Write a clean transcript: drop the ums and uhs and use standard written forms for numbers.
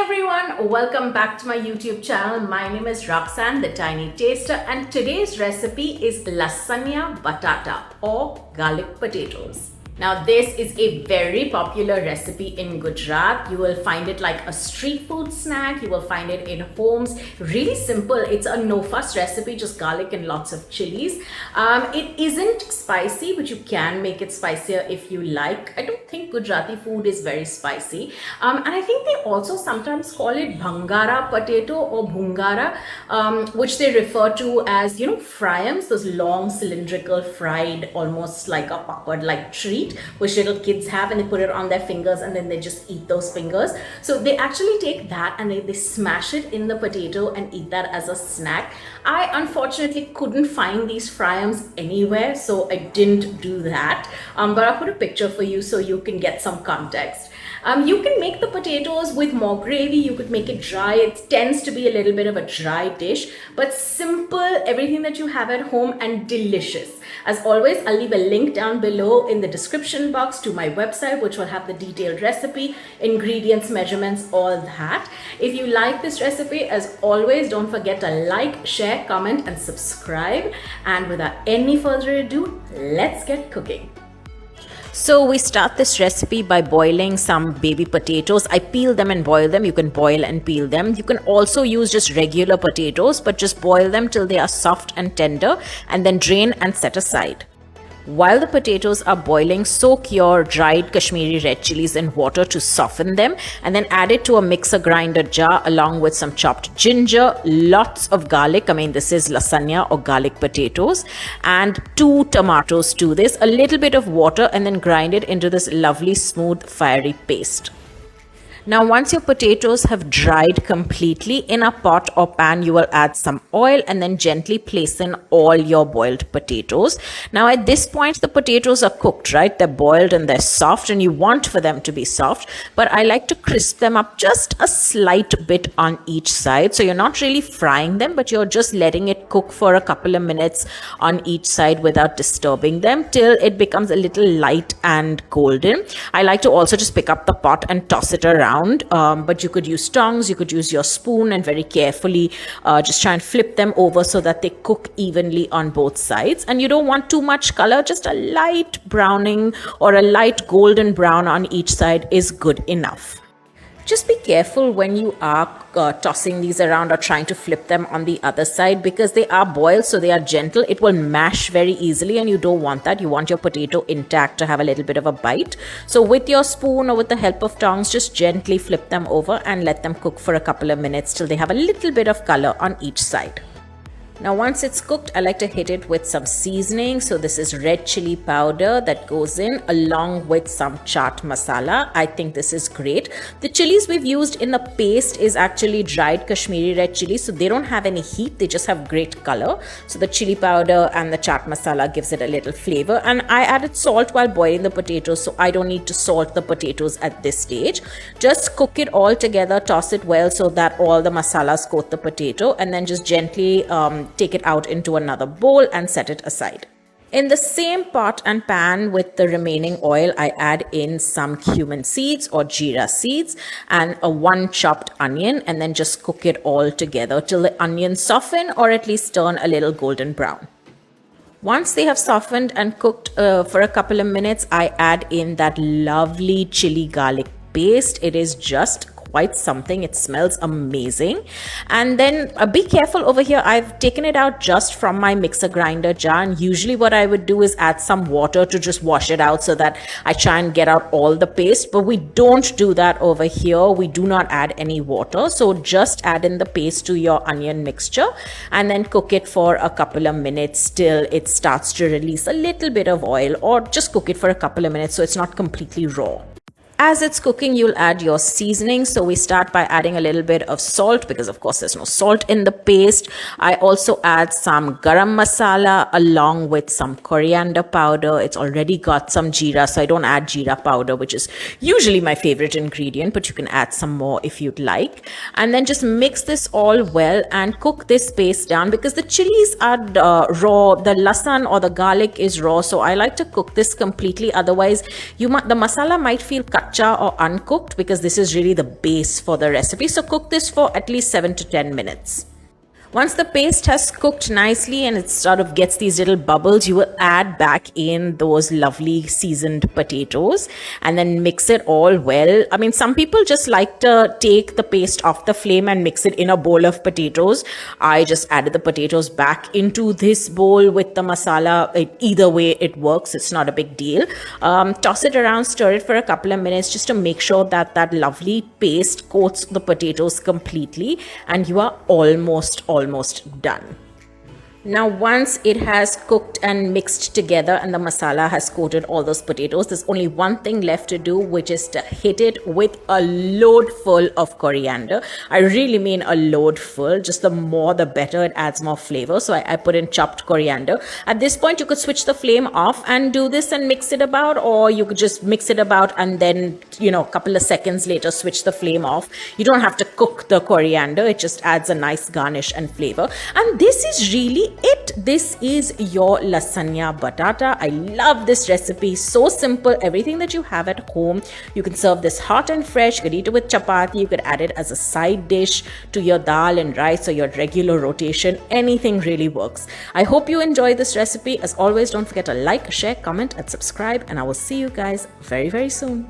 everyone, welcome back to my YouTube channel. My name is Roxanne, the Tiny Taster, and today's recipe is Lasaniya Batata or garlic potatoes. Now this is a very popular recipe in Gujarat. You will find it like a street food snack. You will find it in homes. Really simple. It's a no fuss recipe, just garlic and lots of chilies. It isn't spicy, but you can make it spicier if you like. I don't think Gujarati food is very spicy. And I think they also sometimes call it Bhungara potato or Bhungara, which they refer to as, Fryums, those long cylindrical fried, almost like a papad-like treat, which little kids have, and they put it on their fingers and then they just eat those fingers. So they actually take that and they smash it in the potato and eat that as a snack. I unfortunately couldn't find these Fryums anywhere, so I didn't do that. But I'll put a picture for you so you can get some context. You can make the potatoes with more gravy. You could make it dry. It tends to be a little bit of a dry dish, but simple, everything that you have at home, and delicious. As always, I'll leave a link down below in the description box to my website, which will have the detailed recipe, ingredients, measurements, all that. If you like this recipe, as always, don't forget to like, share, comment, and subscribe. And without any further ado, let's get cooking. So we start this recipe by boiling some baby potatoes. I peel them and boil them. You can boil and peel them. You can also use just regular potatoes, but just boil them till they are soft and tender and then drain and set aside. While the potatoes are boiling, soak your dried Kashmiri red chilies in water to soften them, and then add it to a mixer grinder jar along with some chopped ginger, lots of garlic. This is lasagna or garlic potatoes, and 2 tomatoes to this, a little bit of water, and then grind it into this lovely smooth fiery paste. Now once your potatoes have dried completely, in a pot or pan you will add some oil and then gently place in all your boiled potatoes. Now at this point the potatoes are cooked, right? They're boiled and they're soft, and you want for them to be soft, but I like to crisp them up just a slight bit on each side. So you're not really frying them, but you're just letting it cook for a couple of minutes on each side without disturbing them till it becomes a little light and golden. I like to also just pick up the pot and toss it around. But you could use tongs, you could use your spoon, and very carefully just try and flip them over so that they cook evenly on both sides. And you don't want too much color, just a light browning or a light golden brown on each side is good enough. Just be careful when you are tossing these around or trying to flip them on the other side, because they are boiled, so they are gentle. It will mash very easily, and you don't want that. You want your potato intact to have a little bit of a bite. So with your spoon or with the help of tongs, just gently flip them over and let them cook for a couple of minutes till they have a little bit of color on each side. Now once it's cooked, I like to hit it with some seasoning. So this is red chili powder that goes in along with some chaat masala. I think this is great. The chilies we've used in the paste is actually dried Kashmiri red chili, so they don't have any heat, they just have great color. So the chili powder and the chaat masala gives it a little flavor. And I added salt while boiling the potatoes, so I don't need to salt the potatoes at this stage. Just cook it all together, toss it well so that all the masalas coat the potato, and then just gently take it out into another bowl and set it aside. In the same pot and pan with the remaining oil, I add in some cumin seeds or jeera seeds and a 1 chopped onion, and then just cook it all together till the onions soften or at least turn a little golden brown. Once they have softened and cooked for a couple of minutes, I add in that lovely chili garlic paste. It is just quite something. It smells amazing. And then be careful over here. I've taken it out just from my mixer grinder jar, and usually what I would do is add some water to just wash it out so that I try and get out all the paste, but we don't do that over here. We do not add any water. So just add in the paste to your onion mixture and then cook it for a couple of minutes till it starts to release a little bit of oil, or just cook it for a couple of minutes so it's not completely raw. As it's cooking, you'll add your seasoning. So we start by adding a little bit of salt, because of course there's no salt in the paste. I also add some garam masala along with some coriander powder. It's already got some jeera, so I don't add jeera powder, which is usually my favorite ingredient, but you can add some more if you'd like. And then just mix this all well and cook this paste down, because the chilies are raw, the lasan or the garlic is raw. So I like to cook this completely, otherwise the masala might feel cut kacha or uncooked, because this is really the base for the recipe. So cook this for at least 7 to 10 minutes. Once the paste has cooked nicely and it sort of gets these little bubbles, you will add back in those lovely seasoned potatoes and then mix it all well. I mean, some people just like to take the paste off the flame and mix it in a bowl of potatoes. I just added the potatoes back into this bowl with the masala. Either way, it works. It's not a big deal. Toss it around, stir it for a couple of minutes just to make sure that that lovely paste coats the potatoes completely, and you are almost done. Now, once it has cooked and mixed together and the masala has coated all those potatoes, there's only one thing left to do, which is to hit it with a load full of coriander. I really mean a load full. Just the more the better. It adds more flavor. So I put in chopped coriander. At this point, you could switch the flame off and do this and mix it about, or you could just mix it about and then, a couple of seconds later switch the flame off. You don't have to cook the coriander. It just adds a nice garnish and flavor. And this is really it. This is your lasagna batata. I love this recipe. So simple. Everything that you have at home. You can serve this hot and fresh. You could eat it with chapati. You could add it as a side dish to your dal and rice or your regular rotation. Anything really works. I hope you enjoy this recipe. As always, don't forget to like, share, comment, and subscribe. And I will see you guys very, very soon.